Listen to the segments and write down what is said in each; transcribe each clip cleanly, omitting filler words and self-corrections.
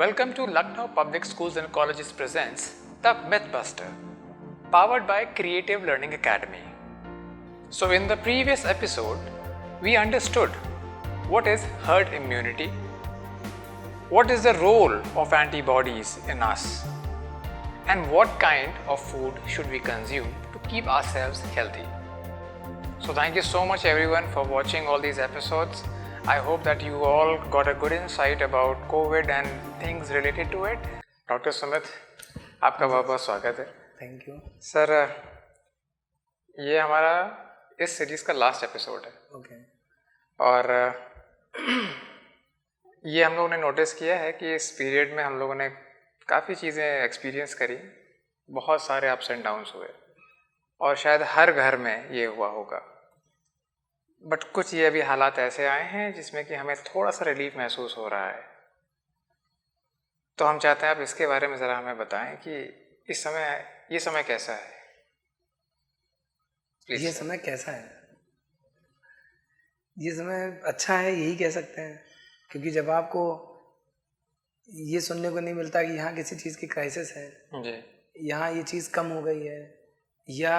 Welcome to Lucknow Public Schools and Colleges presents The Mythbuster, powered by Creative Learning Academy. So in the previous episode, we understood what is herd immunity, what is the role of antibodies in us, and what kind of food should we consume to keep ourselves healthy. So thank you so much everyone for watching all these episodes. I hope that you all got a good insight about COVID and things related to it. Dr. Sumit, आपका बहुत बहुत स्वागत है. Thank you sir, ये हमारा इस series का last episode है. ओके और ये हम लोगों ने नोटिस किया है कि इस पीरियड में हम लोगों ने काफ़ी चीज़ें एक्सपीरियंस करी, बहुत सारे अप्स एंड डाउन्स हुए और शायद हर घर में ये हुआ होगा. बट कुछ ये अभी हालात ऐसे आए हैं जिसमें कि हमें थोड़ा सा रिलीफ महसूस हो रहा है. तो हम चाहते हैं आप इसके बारे में ज़रा हमें बताएं कि ये समय कैसा है. Please. ये समय कैसा है? ये समय अच्छा है, यही कह सकते हैं, क्योंकि जब आपको ये सुनने को नहीं मिलता कि यहाँ किसी चीज़ की क्राइसिस है जी, यहाँ ये चीज़ कम हो गई है या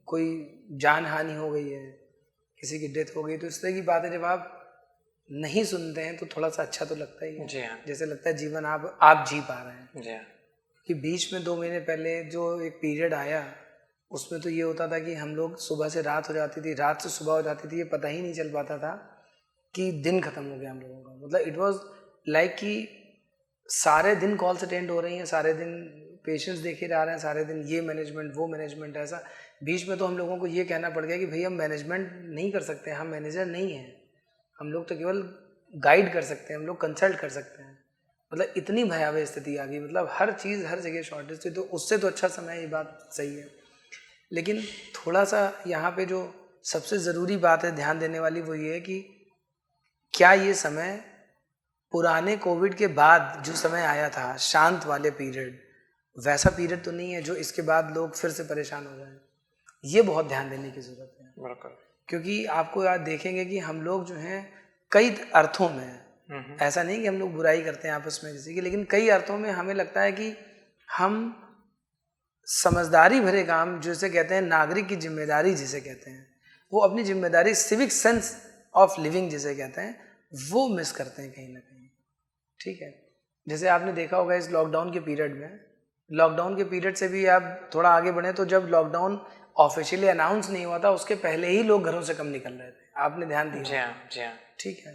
कोई जान हानि हो गई है, किसी की डेथ हो गई, तो इस तरह की बातें जब आप नहीं सुनते हैं तो थोड़ा सा अच्छा तो लगता ही है. जी हाँ, जैसे लगता है जीवन आप जी पा रहे हैं. जी हाँ, कि बीच में 2 महीने पहले जो एक पीरियड आया उसमें तो ये होता था कि हम लोग सुबह से रात हो जाती थी, रात से सुबह हो जाती थी, ये पता ही नहीं चल पाता था कि दिन खत्म हो गया हम लोगों का. मतलब इट वाज लाइक कि सारे दिन कॉल्स अटेंड हो रही हैं, सारे दिन पेशेंट्स देखे जा रहे हैं, सारे दिन ये मैनेजमेंट वो मैनेजमेंट ऐसा. बीच में तो हम लोगों को ये कहना पड़ गया कि भाई हम मैनेजमेंट नहीं कर सकते, हम मैनेजर नहीं हैं, हम लोग तो केवल गाइड कर सकते हैं, हम लोग कंसल्ट कर सकते हैं. मतलब इतनी भयावह स्थिति आ गई, मतलब हर चीज़ हर जगह शॉर्टेज थी. तो उससे तो अच्छा समय, ये बात सही है. लेकिन थोड़ा सा यहाँ पे जो सबसे ज़रूरी बात है ध्यान देने वाली वो ये है कि क्या ये समय पुराने कोविड के बाद जो समय आया था, शांत वाले पीरियड, वैसा पीरियड तो नहीं है जो इसके बाद लोग फिर से परेशान हो जाएं. ये बहुत ध्यान देने की ज़रूरत है. बिल्कुल. क्योंकि आपको आज देखेंगे कि हम लोग जो हैं कई अर्थों में, ऐसा नहीं कि हम लोग बुराई करते हैं आपस में किसी की, लेकिन कई अर्थों में हमें लगता है कि हम समझदारी भरे काम जिसे कहते हैं, नागरिक की जिम्मेदारी जिसे कहते हैं, वो अपनी जिम्मेदारी, सिविक सेंस ऑफ लिविंग जिसे कहते हैं, वो मिस करते हैं कहीं ना कहीं. ठीक है, जैसे आपने देखा होगा इस लॉकडाउन के पीरियड में, लॉकडाउन के पीरियड से भी आप थोड़ा आगे बढ़े तो जब लॉकडाउन ऑफिशियली अनाउंस नहीं हुआ था उसके पहले ही लोग घरों से कम निकल रहे थे, आपने ध्यान दिया. जी हाँ, जी हाँ. ठीक है,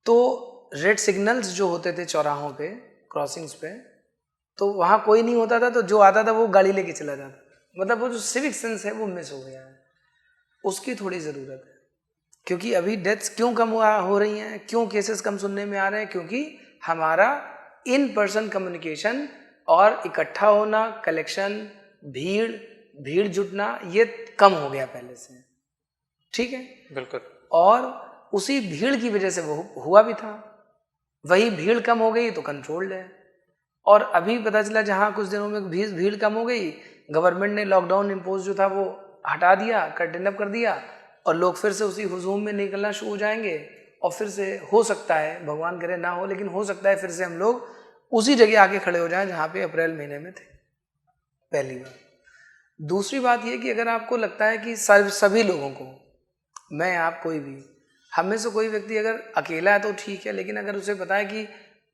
तो रेड सिग्नल्स जो होते थे चौराहों पे, क्रॉसिंग्स पे, तो वहाँ कोई नहीं होता था, तो जो आता था वो गाड़ी लेके चला जाता. मतलब वो जो सिविक सेंस है वो मिस हो गया है, उसकी थोड़ी ज़रूरत है. क्योंकि अभी डेथ्स क्यों कम हो रही हैं, क्यों केसेस कम सुनने में आ रहे हैं? क्योंकि हमारा इन पर्सन कम्युनिकेशन और इकट्ठा होना, कलेक्शन, भीड़ जुटना, ये कम हो गया पहले से. ठीक है, बिल्कुल. और उसी भीड़ की वजह से वो हुआ भी था. वही भीड़ कम हो गई तो कंट्रोल्ड है. और अभी पता चला जहाँ कुछ दिनों में भीड़ कम हो गई, गवर्नमेंट ने लॉकडाउन इम्पोज जो था वो हटा दिया, कर्टेन अप कर दिया, और लोग फिर से उसी हुजूम में निकलना शुरू हो जाएंगे. और फिर से हो सकता है, भगवान करे ना हो, लेकिन हो सकता है फिर से हम लोग उसी जगह आके खड़े हो जाएं जहाँ पे अप्रैल महीने में थे पहली बार. दूसरी बात ये कि अगर आपको लगता है कि सभी लोगों को, मैं आप कोई भी, हम में से कोई व्यक्ति अगर अकेला है तो ठीक है, लेकिन अगर उसे पता है कि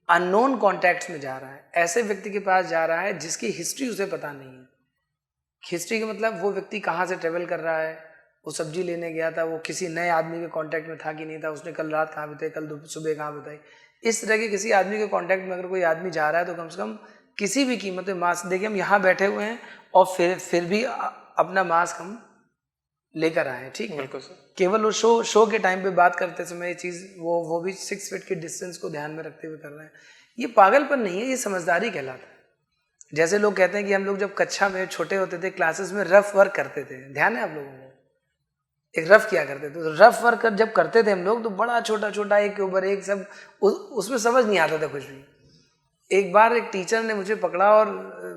अननोन कॉन्टैक्ट्स में जा रहा है, ऐसे व्यक्ति के पास जा रहा है जिसकी हिस्ट्री उसे पता नहीं है. हिस्ट्री का मतलब वो व्यक्ति कहाँ से ट्रेवल कर रहा है, वो सब्जी लेने गया था, वो किसी नए आदमी के कांटेक्ट में था कि नहीं था, उसने कल रात कहाँ बिताई, कल सुबह कहाँ बिताई. इस तरह के किसी आदमी के कांटेक्ट में अगर कोई आदमी जा रहा है तो कम से कम किसी भी कीमत में मास्क, देखिए हम यहाँ बैठे हुए हैं और फिर भी अपना मास्क हम लेकर आए. ठीक है, बिल्कुल सर. केवल वो शो के टाइम पे बात करते समय ये चीज़, वो भी 6 फीट के डिस्टेंस को ध्यान में रखते हुए कर रहे हैं. ये पागलपन नहीं है, ये समझदारी कहलाता है. जैसे लोग कहते हैं कि हम लोग जब कक्षा में छोटे होते थे, क्लासेस में रफ वर्क करते थे, ध्यान है आप लोगों को, एक रफ किया करते थे. तो रफ वर्क जब करते थे हम लोग तो बड़ा छोटा छोटा एक के ऊपर एक सब, उसमें समझ नहीं आता था कुछ भी. एक बार एक टीचर ने मुझे पकड़ा और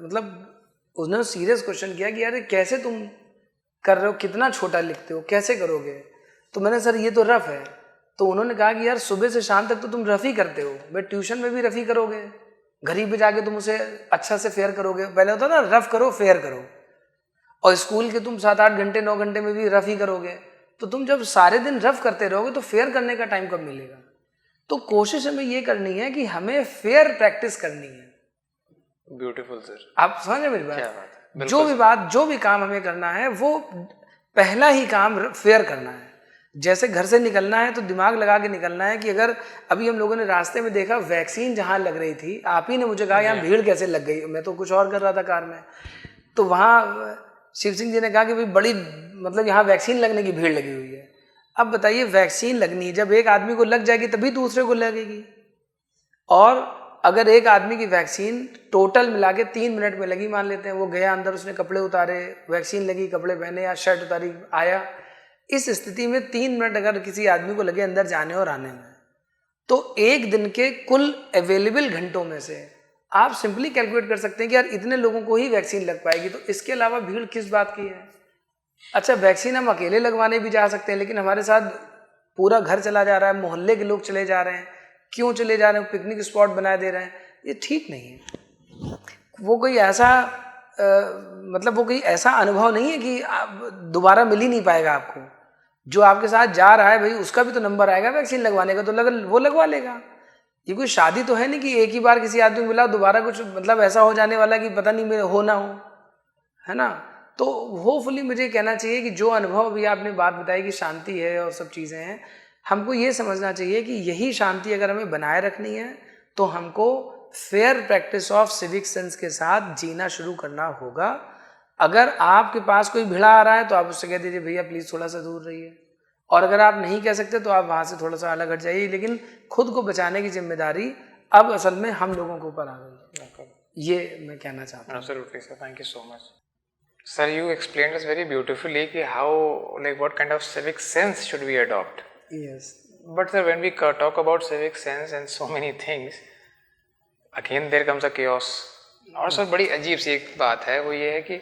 मतलब उसने सीरियस क्वेश्चन किया कि यार कैसे तुम कर रहे हो, कितना छोटा लिखते हो, कैसे करोगे? तो मैंने, सर ये तो रफ है. तो उन्होंने कहा कि यार सुबह से शाम तक तो तुम रफ़ी करते हो, भाई ट्यूशन में भी रफ़ी करोगे, घर ही पे जाके तुम उसे अच्छा से फेयर करोगे। पहले होता ना रफ करो फेयर करो, और स्कूल के तुम 7-8 घंटे 9 घंटे में भी रफ़ी करोगे, तो तुम जब सारे दिन रफ करते रहोगे तो फेयर करने का टाइम कब मिलेगा। तो कोशिश हमें ये करनी है कि हमें फेयर प्रैक्टिस करनी है। ब्यूटीफुल सर, आप समझे मेरी क्या बात? बात है। जो भी काम हमें करना है वो पहला ही काम फेयर करना है। जैसे घर से निकलना है तो दिमाग लगा के निकलना है कि अगर अभी हम लोगों ने रास्ते में देखा वैक्सीन जहाँ लग रही थी, आप ही ने मुझे कहा यहाँ भीड़ कैसे लग गई, मैं तो कुछ और कर रहा था कार में, तो वहाँ शिव सिंह जी ने कहा कि भाई बड़ी मतलब यहाँ वैक्सीन लगने की भीड़ लगी हुई है। अब बताइए वैक्सीन लगनी, जब एक आदमी को लग जाएगी तभी दूसरे को लगेगी, और अगर एक आदमी की वैक्सीन टोटल मिला के 3 मिनट में लगी, मान लेते हैं वो गया अंदर, उसने कपड़े उतारे, वैक्सीन लगी, कपड़े पहने या शर्ट उतारी, आया, इस स्थिति में 3 मिनट अगर किसी आदमी को लगे अंदर जाने और आने में, तो एक दिन के कुल अवेलेबल घंटों में से आप सिंपली कैलकुलेट कर सकते हैं कि यार इतने लोगों को ही वैक्सीन लग पाएगी, तो इसके अलावा भीड़ किस बात की है। अच्छा वैक्सीन हम अकेले लगवाने भी जा सकते हैं, लेकिन हमारे साथ पूरा घर चला जा रहा है, मोहल्ले के लोग चले जा रहे हैं, क्यों चले जा रहे हैं, पिकनिक स्पॉट बना दे रहे हैं, ये ठीक नहीं है। वो कोई ऐसा मतलब वो कोई ऐसा अनुभव नहीं है कि दोबारा मिल ही नहीं पाएगा आपको। जो आपके साथ जा रहा है भाई उसका भी तो नंबर आएगा वैक्सीन लगवाने का, तो वो लगवा लेगा। ये कोई शादी तो है नहीं कि एक ही बार किसी आदमी को मिला दोबारा कुछ मतलब ऐसा हो जाने वाला कि पता नहीं हो ना हो, है ना। तो होपफुली मुझे कहना चाहिए कि जो अनुभव अभी आपने बात बताई कि शांति है और सब चीज़ें हैं, हमको ये समझना चाहिए कि यही शांति अगर हमें बनाए रखनी है तो हमको fair practice of civic sense के साथ जीना शुरू करना होगा। अगर आपके पास कोई भिड़ा आ रहा है तो आप उससे कह दीजिए भैया प्लीज़ थोड़ा सा दूर रहिए, और अगर आप नहीं कह सकते तो आप वहाँ से थोड़ा सा अलग हट जाइए, लेकिन खुद को बचाने की जिम्मेदारी अब असल में हम लोगों के ऊपर आ गई है, ये मैं कहना चाहता हूँ। Absolutely, sir. Thank you so much. Sir, you explained us very beautifully कि how, like, what kind of civic sense should we adopt. Yes. But sir, when we talk about civic sense and so many things, again there comes a chaos. और sir बड़ी अजीब सी एक बात है, वो ये है कि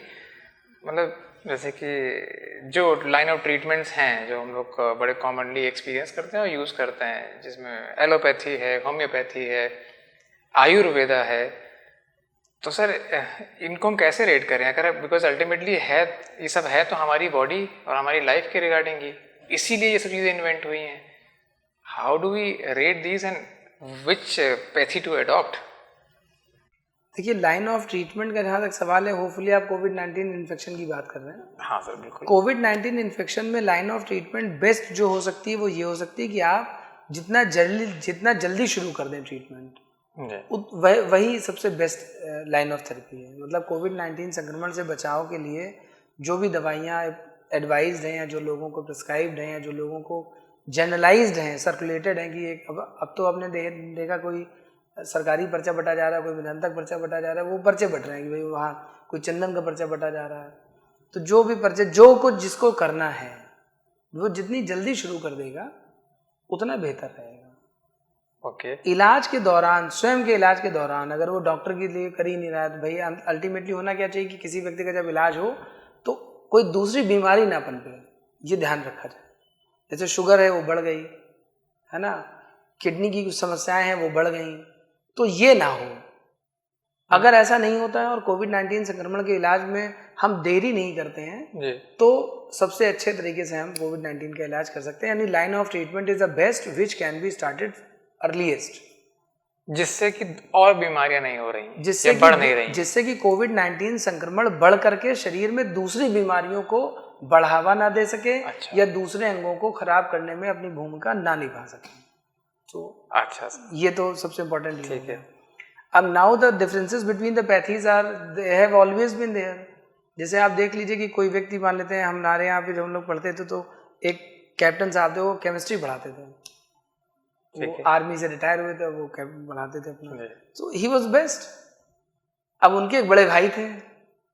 मतलब जैसे कि जो लाइन ऑफ ट्रीटमेंट्स हैं जो हम लोग बड़े कॉमनली एक्सपीरियंस करते हैं और यूज़ करते हैं, जिसमें एलोपैथी है, होम्योपैथी है, आयुर्वेदा है, तो सर इनको हम कैसे रेट करें? अगर बिकॉज अल्टीमेटली है ये सब है तो हमारी बॉडी और हमारी लाइफ के रिगार्डिंग ही, इसीलिए ये सब चीज़ें इन्वेंट हुई हैं। How do we rate these and which pathy to adopt? देखिए लाइन ऑफ ट्रीटमेंट का जहाँ तक सवाल है, होपफुली आप कोविड-19 इन्फेक्शन की बात कर रहे हैं। हाँ सर बिल्कुल। कोविड-19 इन्फेक्शन में लाइन ऑफ ट्रीटमेंट बेस्ट जो हो सकती है वो ये हो सकती है कि आप जितना जल्दी शुरू कर दें ट्रीटमेंट, वही सबसे बेस्ट लाइन ऑफ थेरेपी है। मतलब कोविड-19 संक्रमण से बचाव के लिए जो भी दवाइयाँ एडवाइज्ड हैं या जो लोगों को प्रिस्क्राइब्ड हैं या जो लोगों को जनरलाइज्ड हैं, सर्कुलेटेड हैं कि एक अब तो आपने देखा कोई सरकारी पर्चा बटा जा रहा है, कोई विधानतक पर्चा बटा जा रहा है, वो पर्चे बट रहे हैं कि भाई वहाँ कोई चंदन का पर्चा बटा जा रहा है। तो जो भी पर्चे जो कुछ जिसको करना है वो जितनी जल्दी शुरू कर देगा उतना बेहतर रहेगा। ओके। इलाज के दौरान, स्वयं के इलाज के दौरान अगर वो डॉक्टर के लिए कर ही नहीं रहा है तो भाई अल्टीमेटली होना क्या चाहिए कि किसी व्यक्ति का जब इलाज हो तो कोई दूसरी बीमारी ना पनपे, ये ध्यान रखा जाए। जैसे शुगर है वो बढ़ गई है ना, किडनी की कुछ समस्याएं हैं वो बढ़ गई, तो ये ना हो। अगर ऐसा नहीं होता है और कोविड-19 संक्रमण के इलाज में हम देरी नहीं करते हैं तो सबसे अच्छे तरीके से हम कोविड-19 का इलाज कर सकते हैं। यानी line of treatment is the best which can be started earliest, जिससे कि और बीमारियां नहीं हो रही, जिससे बढ़ नहीं रही, जिससे कि कोविड-19 संक्रमण बढ़ करके शरीर में दूसरी बीमारियों को बढ़ावा ना दे सके। अच्छा। या दूसरे अंगों को खराब करने में अपनी भूमिका ना निभा सके। तो अच्छा ये तो सबसे इम्पोर्टेंट ठीक है। अब now the differences between the pathies are they have always been there. जैसे आप देख लीजिए कि कोई व्यक्ति मान लेते हैं, हमारे यहाँ पे जब हम लोग पढ़ते थे तो एक कैप्टन साहब थे, वो केमिस्ट्री पढ़ाते थे, वो आर्मी से रिटायर हुए थे, वो पढ़ाते थे अपना, तो ही वाज बेस्ट। अब उनके एक बड़े भाई थे,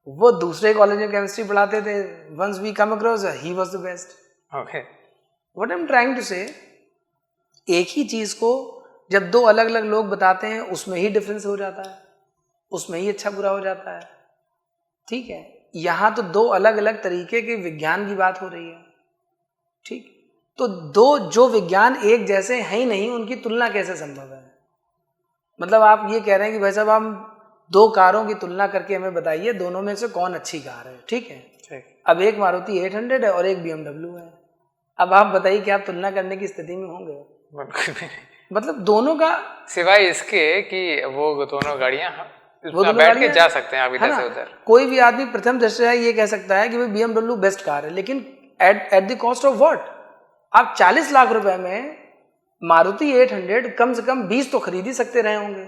वो दूसरे कॉलेज में केमिस्ट्री पढ़ाते थे, once we come across he was the best. Okay, what I am trying to say, एक ही चीज को जब दो अलग अलग लोग बताते हैं उसमें ही डिफरेंस हो जाता है, उसमें ही अच्छा बुरा हो जाता है। ठीक है, यहाँ तो दो अलग अलग तरीके के विज्ञान की बात हो रही है। ठीक, तो दो जो विज्ञान एक जैसे हैं ही नहीं, उनकी तुलना कैसे संभव है? मतलब आप ये कह रहे हैं कि भाई साहब हम दो कारों की तुलना करके हमें बताइए दोनों में से कौन अच्छी कार है, ठीक है? अब एक मारुति 800 है और एक BMW है। अब आप बताइए कि आप तुलना करने की स्थिति में होंगे? बिल्कुल भी नहीं। मतलब दोनों का, सिवाय इसके कि वो दोनों गाड़ियां वो दोनों बैठ के गाड़ियां जा सकते हैं आप है इधर ना? से उधर। कोई भी आदमी प्रथम दृष्टया ये कह सकता है कि भाई BMW बेस्ट कार है, लेकिन at the cost of what? आप 40 लाख रुपए में मारुति 800 कम से कम 20 तो खरीद ही सकते रहे होंगे।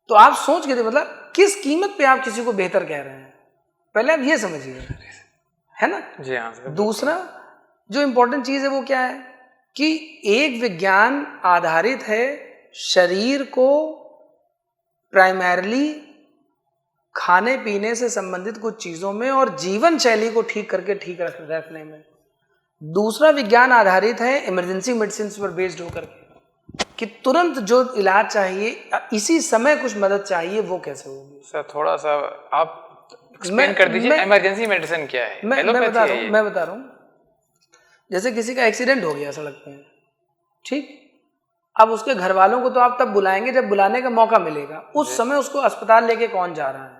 तो आप सोच के, मतलब किस कीमत पे आप किसी को बेहतर कह रहे हैं, पहले आप ये समझिए, है ना? जी हाँ सर। दूसरा जो इंपॉर्टेंट चीज है वो क्या है कि एक विज्ञान आधारित है शरीर को प्राइमरली खाने पीने से संबंधित कुछ चीजों में और जीवन शैली को ठीक करके ठीक रखने में। दूसरा विज्ञान आधारित है इमरजेंसी मेडिसिन पर बेस्ड होकर के, कि तुरंत जो इलाज चाहिए, इसी समय कुछ मदद चाहिए, वो कैसे होगी? सर थोड़ा सा आप एक्सप्लेन कर दीजिए, इमरजेंसी मेडिसिन क्या है? मैं बता रहा हूँ। जैसे किसी का एक्सीडेंट हो गया सड़क पे, ठीक, अब उसके घर वालों को तो आप तब बुलाएंगे जब बुलाने का मौका मिलेगा। उस समय उसको अस्पताल लेके कौन जा रहा है,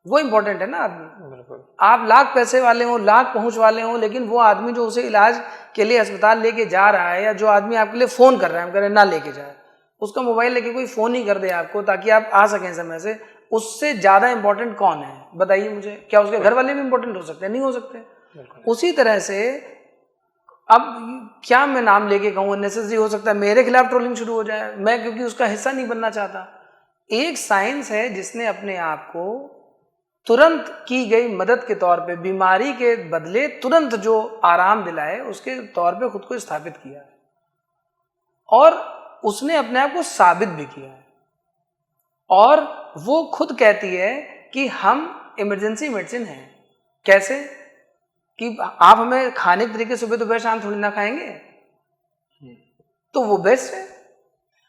वो इंपॉर्टेंट है ना आदमी। बिल्कुल। आप लाख पैसे वाले हो, लाख पहुंच वाले हो, लेकिन वो आदमी जो उसे इलाज के लिए अस्पताल लेके जा रहा है, या जो आदमी आपके लिए फोन कर रहा है, हम कह रहे हैं ना लेके जाए, उसका मोबाइल लेके कोई फोन ही कर दे आपको ताकि आप आ सकें समय से, उससे ज्यादा इंपॉर्टेंट कौन है बताइए मुझे? क्या उसके घर वाले भी इंपॉर्टेंट हो सकते हैं? नहीं हो सकते। उसी तरह से अब क्या मैं नाम लेके कहूँ, नेसेसरी हो सकता है मेरे खिलाफ ट्रोलिंग शुरू हो जाए, मैं क्योंकि उसका हिस्सा नहीं बनना चाहता। एक साइंस है जिसने अपने आप को तुरंत की गई मदद के तौर पे, बीमारी के बदले तुरंत जो आराम दिलाए उसके तौर पे खुद को स्थापित किया है, और उसने अपने आप को साबित भी किया है। और वो खुद कहती है कि हम इमरजेंसी मेडिसिन हैं। कैसे? कि आप हमें खाने के तरीके सुबह दोपहर शाम थोड़ी ना खाएंगे, तो वो बेस्ट है।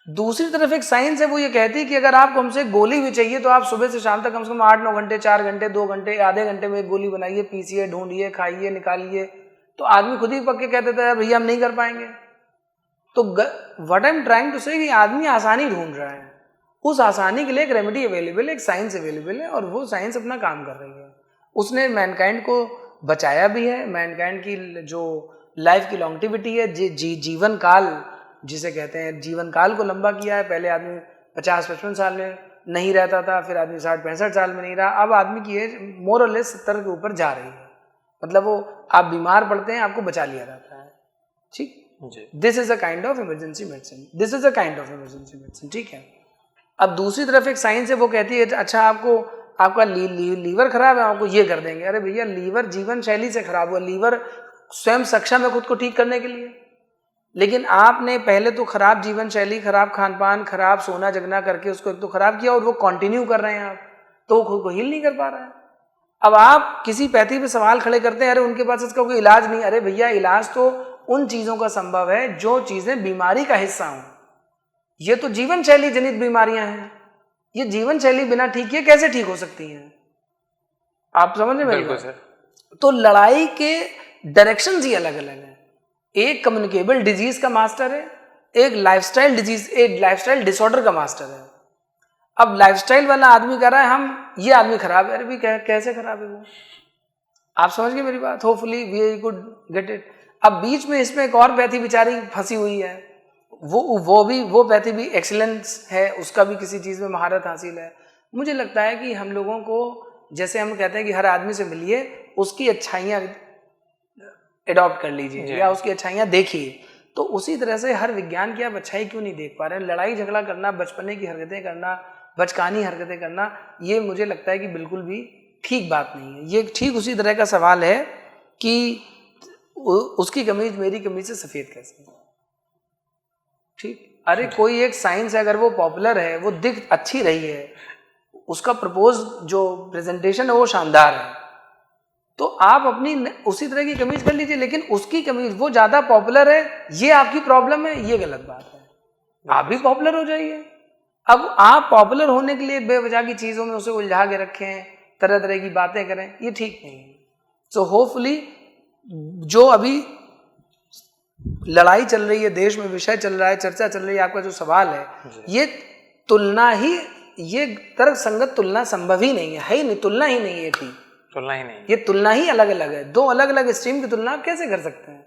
दूसरी तरफ एक साइंस है, वो ये कहती है कि अगर आपको हमसे गोली भी चाहिए तो आप सुबह से शाम तक कम से कम 8-9 घंटे, 4 घंटे, 2 घंटे, आधे घंटे में एक गोली बनाइए, पीसिए, ढूंढिए, खाइए, निकालिए। तो आदमी खुद ही पक के कह देता है भैया हम नहीं कर पाएंगे। तो what I am trying to say कि आदमी आसानी ढूंढ रहा है, उस आसानी के लिए एक रेमेडी अवेलेबल है, एक साइंस अवेलेबल है, और वो साइंस अपना काम कर रही है। उसने मैनकाइंड को बचाया भी है। मैनकाइंड की जो लाइफ की लॉन्गटिविटी है, जीवन काल जिसे कहते हैं, जीवन काल को लंबा किया है। पहले आदमी 50-55 साल में नहीं रहता था, फिर आदमी 60-65 साल में नहीं रहा, अब आदमी की एज मोर और लेस 70 के ऊपर जा रही है। मतलब वो आप बीमार पड़ते हैं, आपको बचा लिया जाता है। ठीक, this is a kind of emergency medicine, this is a kind of emergency medicine. ठीक है। अब दूसरी तरफ एक साइंस है, वो कहती है अच्छा आपका लीवर खराब है, आपको ये कर देंगे। अरे भैया, लीवर जीवन शैली से खराब हुआ, लीवर स्वयं सक्षम है खुद को ठीक करने के लिए, लेकिन आपने पहले तो खराब जीवन शैली, खराब खान पान, खराब सोना जगना करके उसको एक तो खराब किया, और वो कंटिन्यू कर रहे हैं आप, तो वो खुद को हील नहीं कर पा रहा है। अब आप किसी पैथी पे सवाल खड़े करते हैं, अरे उनके पास इसका कोई इलाज नहीं। अरे भैया, इलाज तो उन चीजों का संभव है जो चीजें बीमारी का हिस्सा हों। ये तो जीवन शैली जनित बीमारियां हैं, ये जीवन शैली बिना ठीक किए कैसे ठीक हो सकती हैं? आप समझ रहे हैं? सर। तो लड़ाई के डायरेक्शंस ही अलग अलग हैं। एक कम्युनिकेबल डिजीज का मास्टर है, एक लाइफस्टाइल डिजीज, एक लाइफस्टाइल डिसऑर्डर का मास्टर है। अब लाइफस्टाइल वाला आदमी कह रहा है ये आदमी खराब है। अरे भी कैसे खराब है वो? आप समझ गए मेरी बात? Hopefully we could get it. अब बीच में इसमें एक और पैथी बेचारी फंसी हुई है, वो पैथी भी एक्सीलेंस है, उसका भी किसी चीज में महारत हासिल है। मुझे लगता है कि हम लोगों को, जैसे हम कहते हैं कि हर आदमी से मिलिए, उसकी अच्छाइयाँ एडॉप्ट कर लीजिए या उसकी अच्छाइयाँ देखिए, तो उसी तरह से हर विज्ञान की आप अच्छाई क्यों नहीं देख पा रहे हैं? लड़ाई झगड़ा करना, बचपने की हरकतें करना, बचकानी हरकतें करना, ये मुझे लगता है कि बिल्कुल भी ठीक बात नहीं है। ये ठीक उसी तरह का सवाल है कि उसकी कमीज मेरी कमीज से सफेद कैसे है? ठीक, अरे कोई एक साइंस है, अगर वो पॉपुलर है, वो दिख अच्छी रही है, उसका प्रपोज जो प्रेजेंटेशन है वो शानदार है, तो आप अपनी उसी तरह की कमीज कर लीजिए। लेकिन उसकी कमीज वो ज्यादा पॉपुलर है, ये आपकी प्रॉब्लम है, ये गलत बात है। आप भी पॉपुलर हो जाइए। अब आप पॉपुलर होने के लिए बेवजह की चीजों में उसे उलझा के रखें, तरह तरह की बातें करें, ये ठीक नहीं है। सो होपफुली जो अभी लड़ाई चल रही है देश में, विषय चल रहा है, चर्चा चल रही है, आपका जो सवाल है, ये तुलना ही, ये तर्क संगत तुलना संभव ही नहीं है ही नहीं, तुलना ही नहीं है ठीक, तुलना ही नहीं। ये तुलना ही अलग अलग है। दो अलग अलग स्ट्रीम की तुलना आप कैसे कर सकते हैं?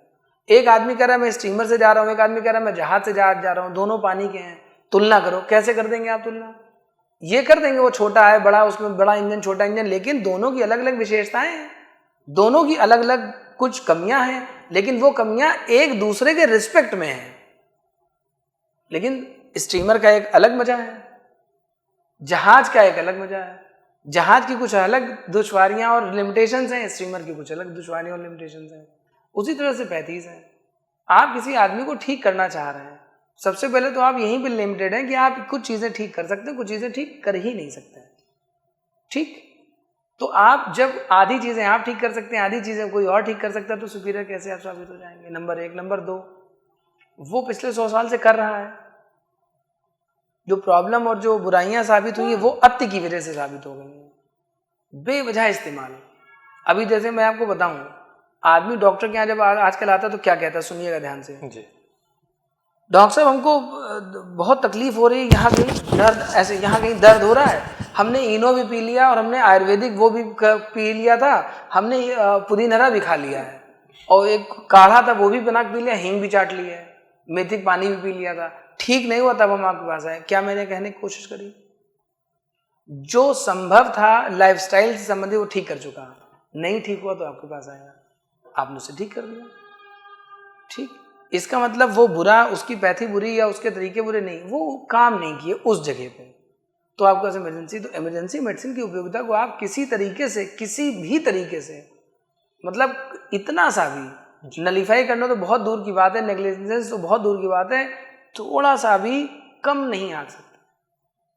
एक आदमी कह रहा है मैं स्टीमर से जा रहा हूँ, एक आदमी कह रहा है मैं जहाज से जा रहा हूँ, दोनों पानी के हैं, तुलना करो। कैसे कर देंगे आप तुलना? ये कर देंगे वो छोटा है बड़ा, उसमें बड़ा इंजन छोटा इंजन, लेकिन दोनों की अलग अलग विशेषताएं हैं, दोनों की अलग अलग कुछ कमियां हैं, लेकिन वो कमियां एक दूसरे के रिस्पेक्ट में हैं। लेकिन स्टीमर का एक अलग मजा है, जहाज का एक अलग मजा है। जहाज की कुछ अलग दुश्वारियां और लिमिटेशंस हैं, स्टीमर की कुछ अलग दुश्वारियां और लिमिटेशंस हैं। उसी तरह से 35 है। आप किसी आदमी को ठीक करना चाह रहे हैं, सबसे पहले तो आप यहीं पे लिमिटेड हैं कि आप कुछ चीजें ठीक कर सकते हैं, कुछ चीजें ठीक कर ही नहीं सकते। ठीक, तो आप जब आधी चीजें आप ठीक कर सकते हैं, आधी चीजें कोई और ठीक कर सकता है, तो सुपीरियर कैसे आप साबित हो जाएंगे? नंबर 1। नंबर 2, वो पिछले 100 साल से कर रहा है। जो प्रॉब्लम और जो बुराइयां साबित हुई है वो अति की वजह से साबित हो गई हैं, बेवजह इस्तेमाल। अभी जैसे मैं आपको बताऊं, आदमी डॉक्टर के यहाँ जब आजकल आता है तो क्या कहता है, सुनिएगा ध्यान से जी। डॉक्टर साहब हमको बहुत तकलीफ हो रही है, यहाँ कहीं दर्द, ऐसे यहाँ कहीं दर्द हो रहा है, हमने इनो भी पी लिया और हमने आयुर्वेदिक वो भी पी लिया था, हमने पुदीना भी खा लिया है, और एक काढ़ा था वो भी बना के पी लिया, हींग भी चाट लिया है, मेथी पानी भी पी लिया था, ठीक नहीं हुआ, तब हम आपके पास आए। क्या मैंने कहने की कोशिश करी? जो संभव था लाइफस्टाइल से संबंधित वो ठीक कर चुका, नहीं ठीक हुआ तो आपके पास आएगा, आपने उसे ठीक कर दिया। ठीक, इसका मतलब वो बुरा, उसकी पैथी बुरी या उसके तरीके बुरे नहीं, वो काम नहीं किए उस जगह पे, तो आपके पास इमरजेंसी। तो इमरजेंसी मेडिसिन की उपयोगिता को आप किसी तरीके से, किसी भी तरीके से, मतलब इतना सा भी नलीफाई करना तो बहुत दूर की बात है, नेग्लिजेंस तो बहुत दूर की बात है, थोड़ा सा भी कम नहीं आ सकता।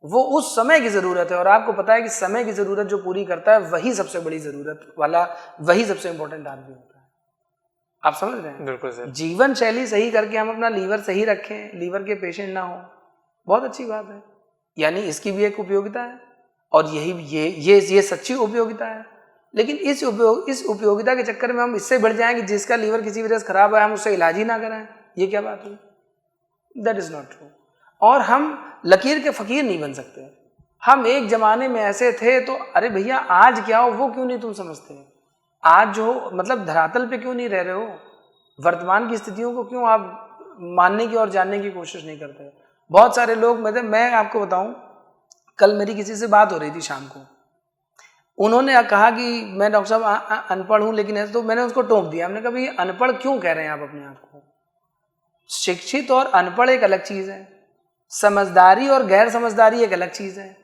वो उस समय की जरूरत है, और आपको पता है कि समय की जरूरत जो पूरी करता है वही सबसे बड़ी जरूरत वाला, वही सबसे इंपॉर्टेंट आदमी होता है। आप समझ रहे हैं? बिल्कुल सर। जीवन शैली सही करके हम अपना लीवर सही रखें, लीवर के पेशेंट ना हो, बहुत अच्छी बात है, यानी इसकी भी एक उपयोगिता है, और यही ये सच्ची उपयोगिता है। लेकिन इस उपयोगिता के चक्कर में हम इससे बढ़ जाएं कि जिसका लीवर किसी वजह से खराब है हम उससे इलाज ही ना कराएं, ये क्या बात हुई? That is not true. और हम लकीर के फकीर नहीं बन सकते। हम एक जमाने में ऐसे थे, तो अरे भैया आज क्या हो वो क्यों नहीं तुम समझते? आज जो मतलब धरातल पे क्यों नहीं रह रहे हो? वर्तमान की स्थितियों को क्यों आप मानने की और जानने की कोशिश नहीं करते? बहुत सारे लोग, मतलब मैं आपको बताऊं, कल मेरी किसी से बात हो रही थी शाम को, उन्होंने कहा कि मैं डॉक्टर साहब अनपढ़ हूं, लेकिन ऐसे, तो मैंने उसको टोक दिया। हमने कहा भाई अनपढ़ क्यों कह रहे हैं आप अपने आप को? शिक्षित और अनपढ़ एक अलग चीज है, समझदारी और गैर समझदारी एक अलग चीज है।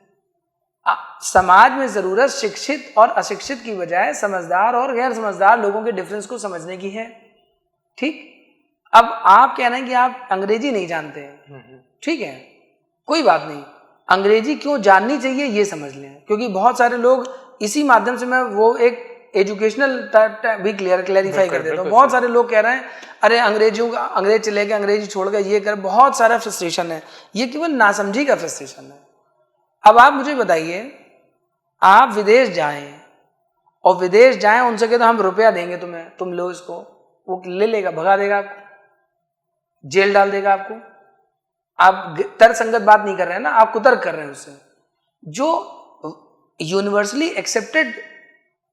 समाज में जरूरत शिक्षित और अशिक्षित की बजाय समझदार और गैर समझदार लोगों के डिफरेंस को समझने की है। ठीक, अब आप कह रहे हैं कि आप अंग्रेजी नहीं जानते हैं, ठीक है, कोई बात नहीं, अंग्रेजी क्यों जाननी चाहिए ये समझ लें, क्योंकि बहुत सारे लोग इसी माध्यम से, मैं वो एक एजुकेशनल भी क्लैरिफाई कर देता हूँ। बहुत सारे लोग कह रहे हैं अरे अंग्रेज चले गए, अंग्रेजी छोड़ गए, ये कर, बहुत सारा फ्रस्ट्रेशन है, ये केवल नासमझी का फ्रस्ट्रेशन है। अब आप मुझे बताइए, आप विदेश जाएं और विदेश जाएं, उनसे कहते हम रुपया देंगे तुम्हें, तुम लो इसको, वो ले लेगा, भगा देगा आपको, जेल डाल देगा आपको। आप तर्कसंगत बात नहीं कर रहे हैं ना, आप कुतर्क कर रहे हैं उससे। जो यूनिवर्सली एक्सेप्टेड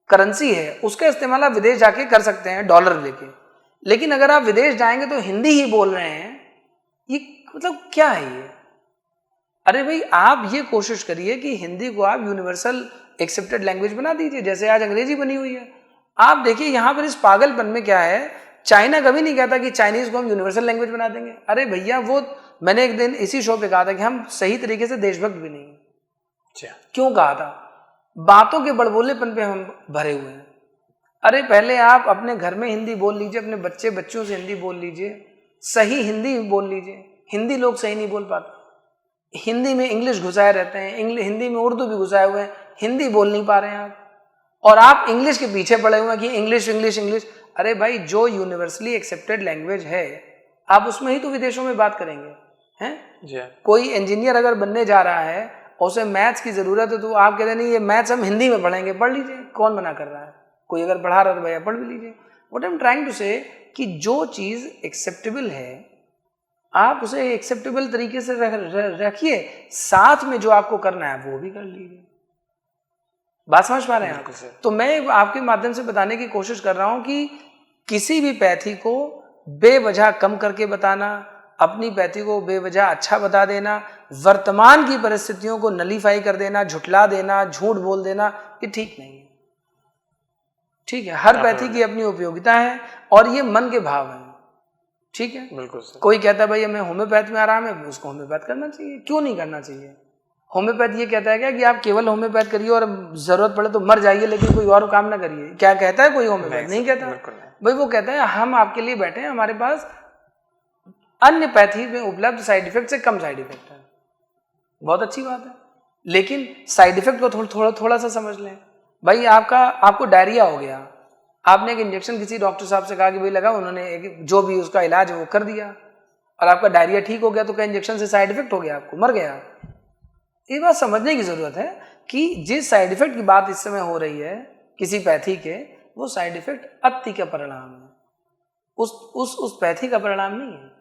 करेंसी है उसका इस्तेमाल आप विदेश जाके कर सकते हैं डॉलर लेके, लेकिन अगर आप विदेश जाएंगे तो हिंदी ही बोल रहे हैं, ये मतलब क्या है ये? अरे भाई आप ये कोशिश करिए कि हिंदी को आप यूनिवर्सल एक्सेप्टेड लैंग्वेज बना दीजिए, जैसे आज अंग्रेजी बनी हुई है। आप देखिए यहाँ पर इस पागलपन में क्या है, चाइना कभी नहीं कहता कि चाइनीज को हम यूनिवर्सल लैंग्वेज बना देंगे। अरे भैया, वो मैंने एक दिन इसी शो पे कहा था कि हम सही तरीके से देशभक्त भी नहीं है। क्यों कहा था? बातों के बड़बोलेपन पे हम भरे हुए हैं। अरे पहले आप अपने घर में हिंदी बोल लीजिए, अपने बच्चों से हिंदी बोल लीजिए, सही हिंदी बोल लीजिए। हिंदी लोग सही नहीं बोल पाते, हिंदी में इंग्लिश घुसाए रहते हैं, हिंदी में उर्दू भी घुसाए हुए हैं, हिंदी बोल नहीं पा रहे हैं आप, और आप इंग्लिश के पीछे पड़े हुए हैं कि इंग्लिश इंग्लिश इंग्लिश। अरे भाई, जो यूनिवर्सली एक्सेप्टेड लैंग्वेज है आप उसमें ही तो विदेशों में बात करेंगे, हैं? कोई इंजीनियर अगर बनने जा रहा है और उसे मैथ्स की जरूरत है, तो आप कहते नहीं ये मैथ्स हम हिंदी में पढ़ेंगे, पढ़ लीजिए, कौन मना कर रहा है? कोई अगर पढ़ा रहा है तो भैया पढ़ भी लीजिए। What I am trying to say कि जो चीज़ एक्सेप्टेबल है आप उसे एक्सेप्टेबल तरीके से रखिए, साथ में जो आपको करना है वो भी कर लीजिए। बात समझ पा रहे हैं आप? तो मैं आपके माध्यम से बताने की कोशिश कर रहा हूं कि किसी भी पैथी को बेवजह कम करके बताना, अपनी पैथी को बेवजह अच्छा बता देना, वर्तमान की परिस्थितियों को नलीफाई कर देना, झुठला देना, झूठ बोल देना, ये ठीक नहीं है। ठीक है, हर पैथी की अपनी उपयोगिता है और ये मन के भाव हैं। ठीक है, बिल्कुल सर। कोई कहता है भाई हमें होम्योपैथ में आराम है, उसको होम्योपैथ करना चाहिए, क्यों नहीं करना चाहिए? होम्योपैथ ये कहता है क्या कि आप केवल होम्योपैथ करिए और जरूरत पड़े तो मर जाइए लेकिन कोई और काम ना करिए? क्या कहता है कोई होम्योपैथ? नहीं कहता भाई। वो कहता है हम आपके लिए बैठे हैं, हमारे पास अन्य पैथी में उपलब्ध साइड इफेक्ट से कम साइड इफेक्ट है। बहुत अच्छी बात है, लेकिन साइड इफेक्ट को थोड़ा सा समझ लें। भाई आपको डायरिया हो गया, आपने एक इंजेक्शन किसी डॉक्टर साहब से कहा कि भाई लगा, उन्होंने जो भी उसका इलाज है वो कर दिया और आपका डायरिया ठीक हो गया, तो क्या इंजेक्शन से साइड इफेक्ट हो गया? आपको मर गया। ये बात समझने की जरूरत है कि जिस साइड इफेक्ट की बात इस समय हो रही है किसी पैथी के, वो साइड इफेक्ट अति का परिणाम है, उस पैथी का परिणाम नहीं है।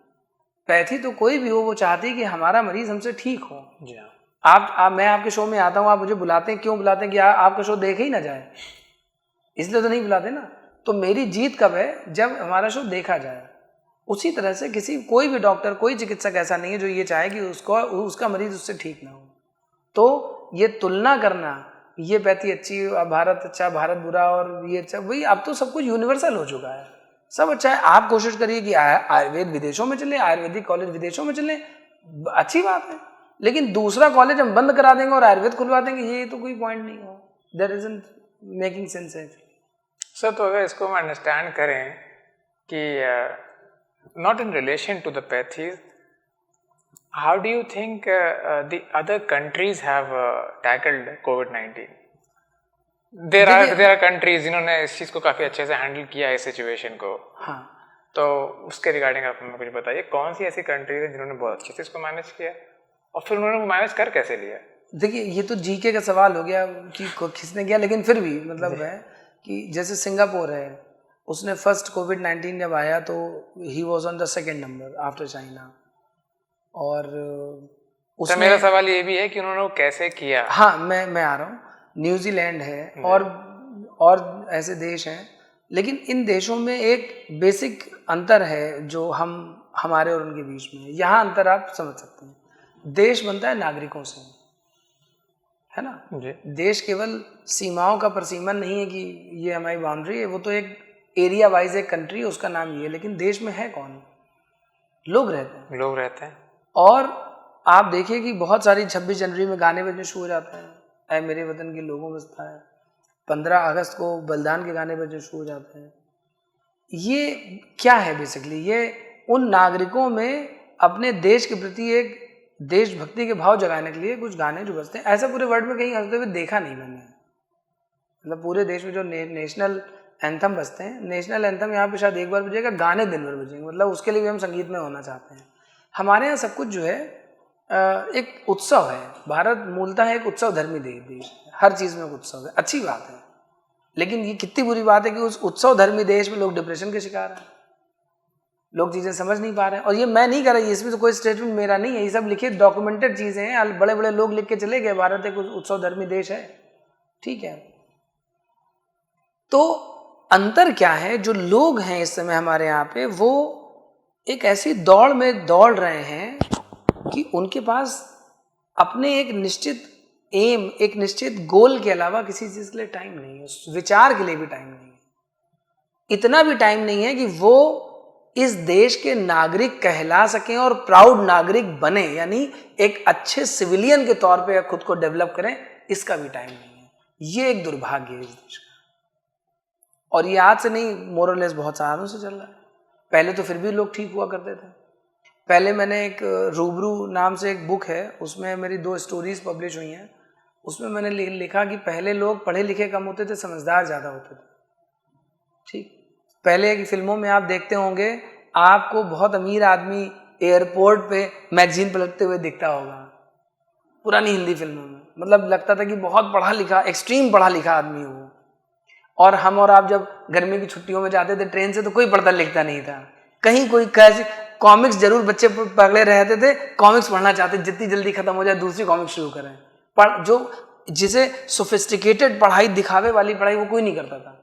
पैथी तो कोई भी हो वो चाहती है कि हमारा मरीज हमसे ठीक हो। जी हाँ। मैं आपके शो में आता हूँ, आप मुझे बुलाते हैं, क्यों बुलाते हैं? कि आपका शो देखे ही ना जाए, इसलिए तो नहीं बुलाते ना। तो मेरी जीत कब है? जब हमारा शो देखा जाए। उसी तरह से कोई भी डॉक्टर, कोई चिकित्सक ऐसा नहीं है जो ये चाहे कि उसका मरीज उससे ठीक ना हो। तो ये तुलना करना, ये पैथी अच्छी, भारत अच्छा, भारत बुरा और ये अच्छा, वही अब तो सब कुछ यूनिवर्सल हो चुका है, सब अच्छा है। आप कोशिश करिए कि आयुर्वेद विदेशों में चले, आयुर्वेदिक कॉलेज विदेशों में चले, अच्छी बात है, लेकिन दूसरा कॉलेज हम बंद करा देंगे और आयुर्वेद खुलवा देंगे, ये तो कोई पॉइंट नहीं हो। देयर इजंट मेकिंग सेंस है सर। तो अगर इसको हम अंडरस्टैंड करें कि not in relation to the pathies, how do you think the other countries have tackled COVID-19? There are countries जिन्होंने इस चीज़ को काफ़ी अच्छे से हैंडल किया है, इस सिचुएशन को। हाँ, तो उसके रिगार्डिंग आप हमें कुछ बताइए, कौन सी ऐसी कंट्रीज है जिन्होंने बहुत अच्छे से इसको मैनेज किया और फिर उन्होंने वो मैनेज कर कैसे लिया? देखिए ये तो जीके का सवाल हो गया कि किसने किया, लेकिन फिर भी मतलब है कि जैसे सिंगापुर है, उसने फर्स्ट COVID-19 जब आया तो he was on the second number after China. और उसमें मेरा सवाल ये भी है कि उन्होंने वो कैसे किया। हाँ, मैं आ रहा हूँ। न्यूजीलैंड है और ऐसे देश हैं, लेकिन इन देशों में एक बेसिक अंतर है जो हमारे और उनके बीच में है। यहाँ अंतर आप समझ सकते हैं। देश बनता है नागरिकों से, है ना जी। देश केवल सीमाओं का परिसीमन नहीं है कि ये हमारी बाउंड्री है, वो तो एक एरिया वाइज एक कंट्री है, उसका नाम ये है। लेकिन देश में है कौन? लोग रहते हैं। और आप देखिए कि बहुत सारी 26 जनवरी में गाने बजने शुरू हो जाते हैं, ऐ मेरे वतन के लोगों में था है। 15 अगस्त को बलिदान के गाने बजने शुरू हो जाते हैं। ये क्या है? बेसिकली ये उन नागरिकों में अपने देश के प्रति एक देशभक्ति के भाव जगाने के लिए कुछ गाने जो बजते हैं। ऐसा पूरे वर्ल्ड में कहीं हंसते हुए देखा नहीं मैंने। मतलब पूरे देश में जो नेशनल एंथम बजते हैं, नेशनल एंथम यहाँ पे शायद एक बार बजेगा, गाने दिन भर बजेंगे। मतलब उसके लिए भी हम संगीत में होना चाहते हैं। हमारे यहाँ सब कुछ जो है एक उत्सव है। भारत मूलतः एक उत्सव धर्मी देश, हर चीज़ में एक उत्सव है, अच्छी बात है। लेकिन ये कितनी बुरी बात है कि उस उत्सव धर्मी देश में लोग डिप्रेशन के शिकार हैं, लोग चीज़ें समझ नहीं पा रहे हैं। और ये मैं नहीं कर रही, इसमें तो कोई स्टेटमेंट मेरा नहीं है, ये सब लिखित डॉक्यूमेंटेड चीज़ें हैं। बड़े बड़े लोग लिख के चले गए, भारत एक उत्सव धर्मी देश है, ठीक है। तो अंतर क्या है? जो लोग हैं इस समय हमारे यहाँ पे, वो एक ऐसी दौड़ में दौड़ रहे हैं कि उनके पास अपने एक निश्चित एम, एक निश्चित गोल के अलावा किसी चीज़ के लिए टाइम नहीं है, उस विचार के लिए भी टाइम नहीं है। इतना भी टाइम नहीं है कि वो इस देश के नागरिक कहला सकें और प्राउड नागरिक बने, यानी एक अच्छे सिविलियन के तौर पे खुद को डेवलप करें, इसका भी टाइम नहीं है। ये एक दुर्भाग्य है इस देश का। और ये आज से नहीं, मोरलेस बहुत सालों से चल रहा है। पहले तो फिर भी लोग ठीक हुआ करते थे। पहले मैंने एक रूबरू नाम से एक बुक है, उसमें मेरी 2 स्टोरीज पब्लिश हुई हैं। उसमें मैंने लिखा कि पहले लोग पढ़े लिखे कम होते थे, समझदार ज़्यादा होते थे, ठीक। पहले की फिल्मों में आप देखते होंगे, आपको बहुत अमीर आदमी एयरपोर्ट पे मैगजीन पलटते हुए दिखता होगा, पुरानी हिंदी फिल्मों में। मतलब लगता था कि बहुत पढ़ा लिखा, एक्सट्रीम पढ़ा लिखा आदमी हो। और हम और आप जब गर्मी की छुट्टियों में जाते थे ट्रेन से तो कोई पढ़ता लिखता नहीं था, कहीं कोई कैसे कॉमिक्स जरूर बच्चे पकड़े रहते थे, कॉमिक्स पढ़ना चाहते, जितनी जल्दी खत्म हो जाए दूसरी कॉमिक्स शुरू करें। पर जो जिसे सोफिस्टिकेटेड पढ़ाई, दिखावे वाली पढ़ाई, वो कोई नहीं करता था,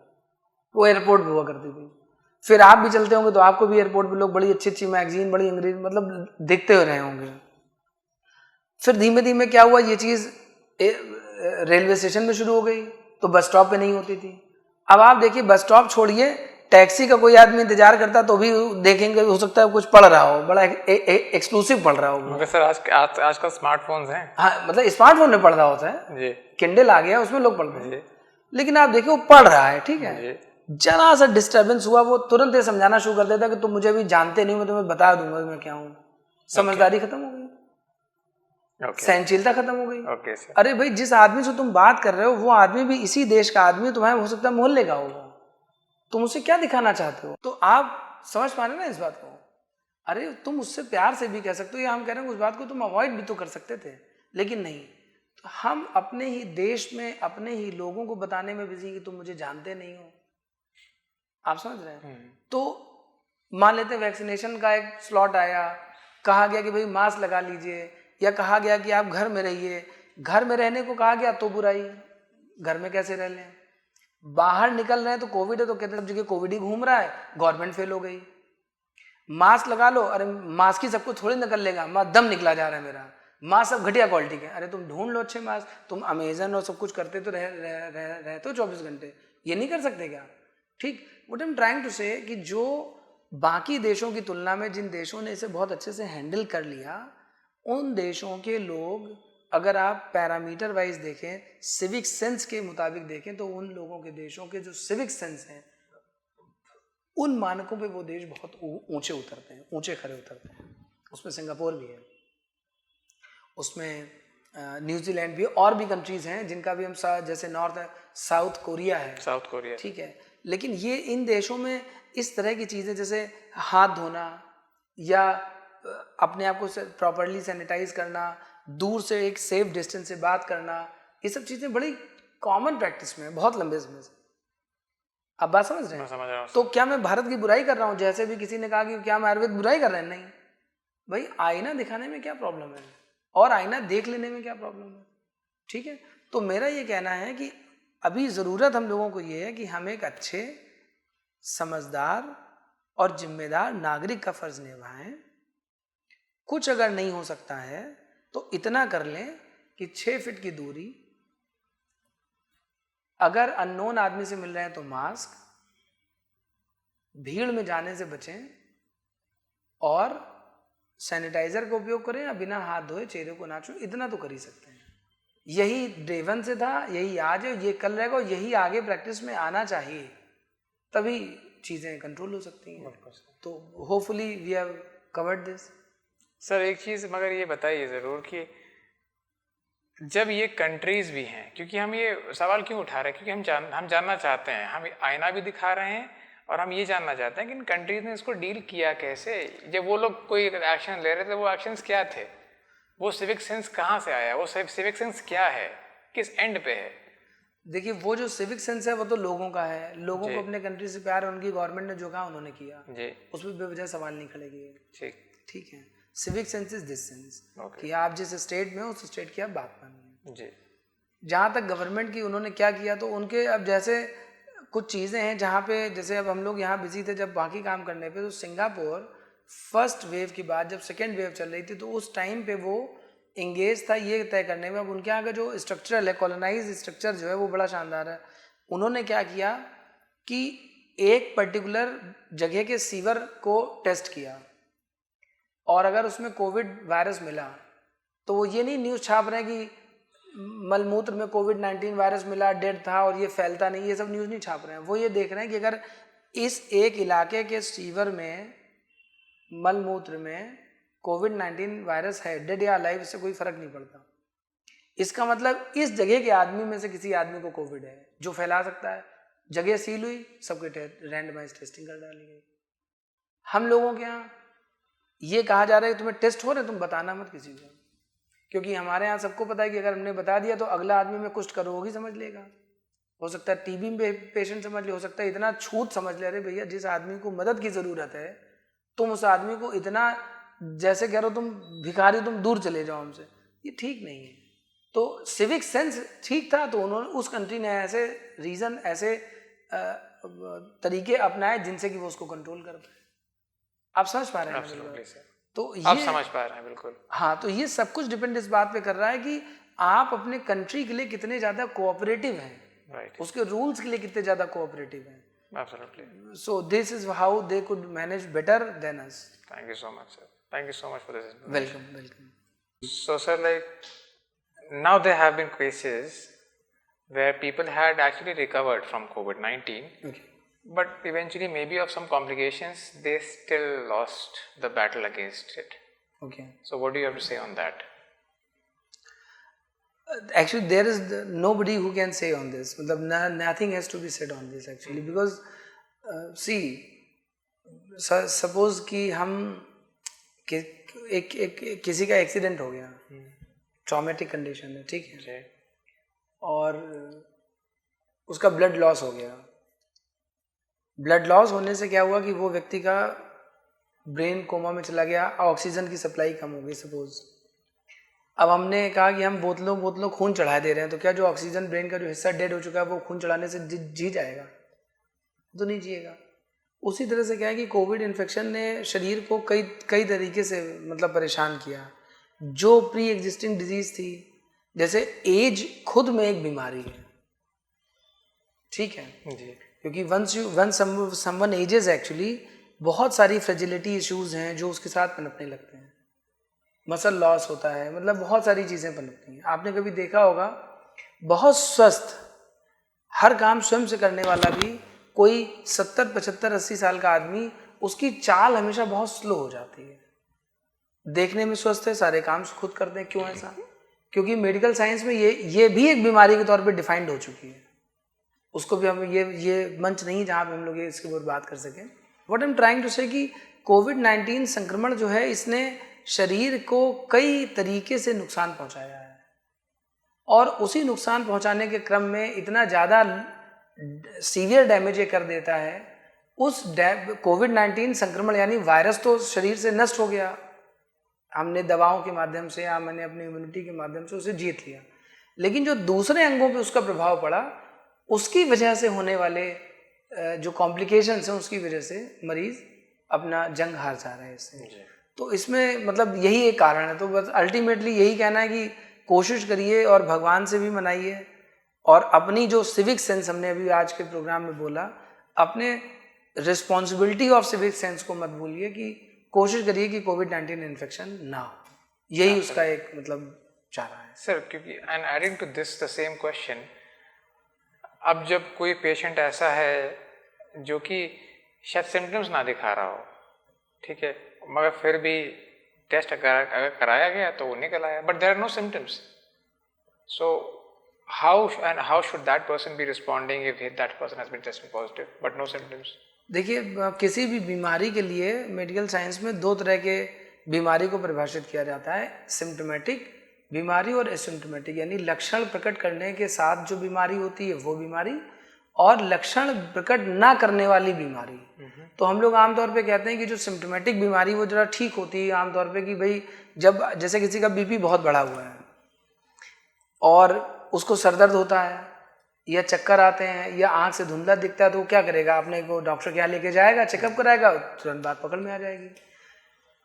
वो एयरपोर्ट पे हुआ करती थी। फिर आप भी चलते होंगे तो आपको भी एयरपोर्ट पे लोग बड़ी अच्छी अच्छी मैगजीन, बड़ी अंग्रेजी मतलब देखते हुए रहे होंगे। फिर धीमे धीमे क्या हुआ, ये चीज़ रेलवे स्टेशन में शुरू हो गई, तो बस स्टॉप पे नहीं होती थी। अब आप देखिए, बस स्टॉप छोड़िए, टैक्सी का कोई आदमी इंतजार करता तो भी देखेंगे, हो सकता है कुछ पढ़ रहा हो, बड़ा एक्सक्लूसिव पढ़ रहा हो। मगर सर आजकल स्मार्टफोन्स हैं। हाँ, मतलब स्मार्टफोन में पढ़ रहा होता है जी, किंडल आ गया, उसमें लोग पढ़ते हैं, लेकिन आप देखिए वो पढ़ रहा है, ठीक है। जरा सा डिस्टर्बेंस हुआ, वो तुरंत ये समझाना शुरू कर देता कि तुम मुझे भी जानते नहीं, मैं तुम्हें बता दूंगा मैं क्या हूँ। समझदारी खत्म हो गई, सहनशीलता खत्म हो गई। अरे भाई, जिस आदमी से तुम बात कर रहे हो वो आदमी भी इसी देश का आदमी, तुम्हारे हो सकता है मोहल्ले का होगा, तुम उसे क्या दिखाना चाहते हो? तो आप समझ पा रहे ना इस बात को? अरे तुम उससे प्यार से भी कह सकते हो, या हम कह रहे हैं उस बात को तुम अवॉइड भी तो कर सकते थे, लेकिन नहीं। तो हम अपने ही देश में अपने ही लोगों को बताने में बिजी कि तुम मुझे जानते नहीं हो। आप समझ रहे हैं? तो मान लेते हैं वैक्सीनेशन का एक स्लॉट आया, कहा गया कि भाई मास्क लगा लीजिए, या कहा गया कि आप घर में रहिए। घर में रहने को कहा गया तो बुराई, घर में कैसे रह लें? बाहर निकल रहे हैं तो कोविड है तो कहते हैं सब जगह कोविड ही घूम रहा है, गवर्नमेंट फेल हो गई। मास्क लगा लो, अरे मास्क ही सबको थोड़ी निकल लेगा, दम निकला जा रहा है मेरा, मास्क सब घटिया क्वालिटी के। अरे तुम ढूंढ लो अच्छे मास्क, तुम अमेजन और सब कुछ करते तो रहते हो 24 घंटे, ये नहीं कर सकते क्या? ठीक, what I am trying to say कि जो बाकी देशों की तुलना में जिन देशों ने इसे बहुत अच्छे से हैंडल कर लिया, उन देशों के लोग अगर आप पैरामीटर वाइज देखें, सिविक सेंस के मुताबिक देखें, तो उन लोगों के देशों के जो सिविक सेंस हैं, उन मानकों पे वो देश बहुत ऊंचे उतरते हैं, ऊंचे खड़े उतरते हैं। उसमें सिंगापुर भी है, उसमें न्यूजीलैंड भी, और भी कंट्रीज हैं जिनका भी हम जैसे साउथ कोरिया है, ठीक है। लेकिन ये इन देशों में इस तरह की चीज़ें जैसे हाथ धोना या अपने आप को प्रॉपरली सैनिटाइज करना, दूर से एक सेफ डिस्टेंस से बात करना, ये सब चीज़ें बड़ी कॉमन प्रैक्टिस में है बहुत लंबे समय से। आप बात समझ रहे हैं? समझ रहा हूं। तो क्या मैं भारत की बुराई कर रहा हूँ? जैसे भी किसी ने कहा कि क्या हम आयुर्वेद बुराई कर रहे हैं, नहीं भाई, आईना दिखाने में क्या प्रॉब्लम है, और आईना देख लेने में क्या प्रॉब्लम है, ठीक है। तो मेरा ये कहना है कि अभी ज़रूरत हम लोगों को ये है कि हम एक अच्छे, समझदार और जिम्मेदार नागरिक का फर्ज निभाएं। कुछ अगर नहीं हो सकता है तो इतना कर लें कि 6 फीट की दूरी, अगर अननोन आदमी से मिल रहे हैं तो मास्क, भीड़ में जाने से बचें, और सैनिटाइजर का उपयोग करें, या बिना हाथ धोए चेहरे को ना छुएं। इतना तो कर ही सकते हैं। यही डे 1 से था, यही आज है, ये कल रहेगा, और यही आगे प्रैक्टिस में आना चाहिए, तभी चीज़ें कंट्रोल हो सकती हैं। तो hopefully we have covered this. Sir एक चीज़ मगर ये बताइए ज़रूर कि जब ये कंट्रीज भी हैं, क्योंकि हम ये सवाल क्यों उठा रहे हैं, क्योंकि हम जानना चाहते हैं, हम आईना भी दिखा रहे हैं और हम ये जानना चाहते हैं कि इन कंट्रीज ने इसको डील किया कैसे। जब वो लोग कोई एक्शन ले रहे थे, वो एक्शंस क्या थे, वो सिविक सेंस कहाँ से आया, वो सिविक सेंस क्या है, किस एंड पे है? देखिए, वो जो सिविक सेंस है वो तो लोगों का है, लोगों को अपने कंट्री से प्यार है, उनकी गवर्नमेंट ने जो कहा उन्होंने किया जी, उसमें बेवजह सवाल नहीं खड़े किए। ठीक है। Civic sense is this sense कि आप जिस स्टेट में हो उस स्टेट की आप बात मानिए जी। जहाँ तक गवर्नमेंट की उन्होंने क्या किया, तो उनके अब जैसे कुछ चीज़ें हैं जहाँ पे, जैसे अब हम लोग यहाँ बिजी थे जब बाकी काम करने पे, तो सिंगापुर फर्स्ट वेव के बाद जब सेकेंड वेव चल रही थी, तो उस टाइम पे वो इंगेज था ये तय करने में। अब उनके यहाँ का जो स्ट्रक्चरल है, कॉलोनाइज स्ट्रक्चर जो है वो बड़ा शानदार है। उन्होंने क्या किया कि एक पर्टिकुलर जगह के सीवर को टेस्ट किया, और अगर उसमें कोविड वायरस मिला तो वो ये नहीं न्यूज़ छाप रहे हैं कि मलमूत्र में कोविड-19 वायरस मिला, डेड था और ये फैलता नहीं, ये सब न्यूज़ नहीं छाप रहे हैं। वो ये देख रहे हैं कि अगर इस एक इलाके के सीवर में, मलमूत्र में कोविड-19 वायरस है, डेड या अलाइव, इससे कोई फर्क नहीं पड़ता। इसका मतलब इस जगह के आदमी में से किसी आदमी को कोविड है जो फैला सकता है। जगह सील हुई, सबके रैंडमाइज टेस्टिंग कर डाली गई। हम लोगों के यहाँ ये कहा जा रहा है तुम्हें टेस्ट हो रहे, तुम बताना मत किसी को, क्योंकि हमारे यहाँ सबको पता है कि अगर हमने बता दिया तो अगला आदमी में कुष्ठ का रोग ही समझ लेगा, हो सकता है टीबी में पेशेंट समझ ले, हो सकता है इतना छूत समझ ले, अरे भैया जिस आदमी को मदद की ज़रूरत है तुम उस आदमी को इतना, जैसे कह रहे हो तुम भिखारी, तुम दूर चले जाओ हमसे, ये ठीक नहीं है। तो सिविक सेंस ठीक था, तो उन्होंने, उस कंट्री ने ऐसे रीज़न, ऐसे तरीके अपनाए जिनसे कि वो उसको कंट्रोल कर पाए। आप समझ पा रहे हैं ना? Absolutely, तो आप ये, समझ पा रहे हैं बिल्कुल। हाँ, तो ये सब कुछ डिपेंड इस बात पे कर रहा है कि आप अपने कंट्री के लिए कितने ज़्यादा कोऑपरेटिव हैं, राइट, उसके रूल्स के लिए कितने ज़्यादा कोऑपरेटिव हैं। Absolutely. So this is how they could manage better than us. Thank you so much sir, thank you so much for this. Welcome, welcome. So sir, like now there have been cases where people had actually recovered from COVID-19, Okay. but eventually maybe of some complications they still lost the battle against it. Okay. So what do you have to say on that? Actually there is nobody who can say on this, मतलब nothing has to be said on this actually, because see, suppose कि हम किसी का accident हो गया, traumatic condition है, ठीक है, और उसका ब्लड लॉस हो गया। ब्लड लॉस होने से क्या हुआ कि वो व्यक्ति का ब्रेन कोमा में चला गया, ऑक्सीजन की सप्लाई कम हो गई सपोज। अब हमने कहा कि हम बोतलों खून चढ़ा दे रहे हैं, तो क्या जो ऑक्सीजन ब्रेन का जो हिस्सा डेड हो चुका है वो खून चढ़ाने से जी जाएगा? तो नहीं जिएगा। उसी तरह से क्या है कि कोविड इन्फेक्शन ने शरीर को कई तरीके से मतलब परेशान किया। जो प्री एग्जिस्टिंग डिजीज थी, जैसे एज खुद में एक बीमारी है, ठीक है जी, क्योंकि वंस समवन एजेस एक्चुअली बहुत सारी फ्रेजिलिटी इश्यूज हैं जो उसके साथ पनपने लगते हैं। मसल लॉस होता है, मतलब बहुत सारी चीज़ें पनपती हैं। आपने कभी देखा होगा बहुत स्वस्थ, हर काम स्वयं से करने वाला भी कोई 70, 75, 80 साल का आदमी, उसकी चाल हमेशा बहुत स्लो हो जाती है। देखने में स्वस्थ है, सारे काम खुद करते हैं, क्यों ऐसा? क्योंकि मेडिकल साइंस में ये भी एक बीमारी के तौर पे डिफाइंड हो चुकी है। उसको भी हम ये मंच नहीं जहाँ पे हम लोग इसके ऊपर बात कर सकें। What I am trying to say कि कोविड-19 संक्रमण जो है, इसने शरीर को कई तरीके से नुकसान पहुंचाया है, और उसी नुकसान पहुंचाने के क्रम में इतना ज़्यादा सीवियर डैमेज ये कर देता है। उस कोविड-19 संक्रमण यानी वायरस तो शरीर से नष्ट हो गया, हमने दवाओं के माध्यम से या मैंने अपनी इम्यूनिटी के माध्यम से उसे जीत लिया, लेकिन जो दूसरे अंगों पे उसका प्रभाव पड़ा, उसकी वजह से होने वाले जो कॉम्प्लिकेशंस हैं, उसकी वजह से मरीज अपना जंग हार जा रहा है इससे। तो इसमें मतलब यही एक कारण है। तो बस अल्टीमेटली यही कहना है कि कोशिश करिए और भगवान से भी मनाइए, और अपनी जो सिविक सेंस हमने अभी आज के प्रोग्राम में बोला, अपने रिस्पॉन्सिबिलिटी ऑफ सिविक सेंस को मत भूलिए कि कोशिश करिए कि कोविड-19 इन्फेक्शन ना हो। यही उसका एक मतलब चारा है सर। क्योंकि and adding to this the same question, अब जब कोई पेशेंट ऐसा है जो कि शायद सिम्टम्स ना दिखा रहा हो, ठीक है, मगर फिर भी टेस्ट अगर कराया गया तो वो निकल आया, but there are no symptoms, so how should that person be responding if that person has been tested positive but no symptoms? देखिए, किसी भी बीमारी के लिए मेडिकल साइंस में दो तरह के बीमारी को परिभाषित किया जाता है, सिम्टोमेटिक बीमारी और एसिम्टोमेटिक, यानी लक्षण प्रकट करने के साथ जो बीमारी होती है वो बीमारी, और लक्षण प्रकट ना करने वाली बीमारी। तो हम लोग आमतौर पे कहते हैं कि जो सिम्टोमेटिक बीमारी वो जरा ठीक होती है आमतौर पे, कि भाई जब जैसे किसी का बीपी बहुत बढ़ा हुआ है और उसको सर दर्द होता है या चक्कर आते हैं या आंख से धुंधला दिखता है, तो वो क्या करेगा? अपने को डॉक्टर के यहाँ लेके जाएगा, चेकअप कराएगा, तुरंत बात पकड़ में आ जाएगी।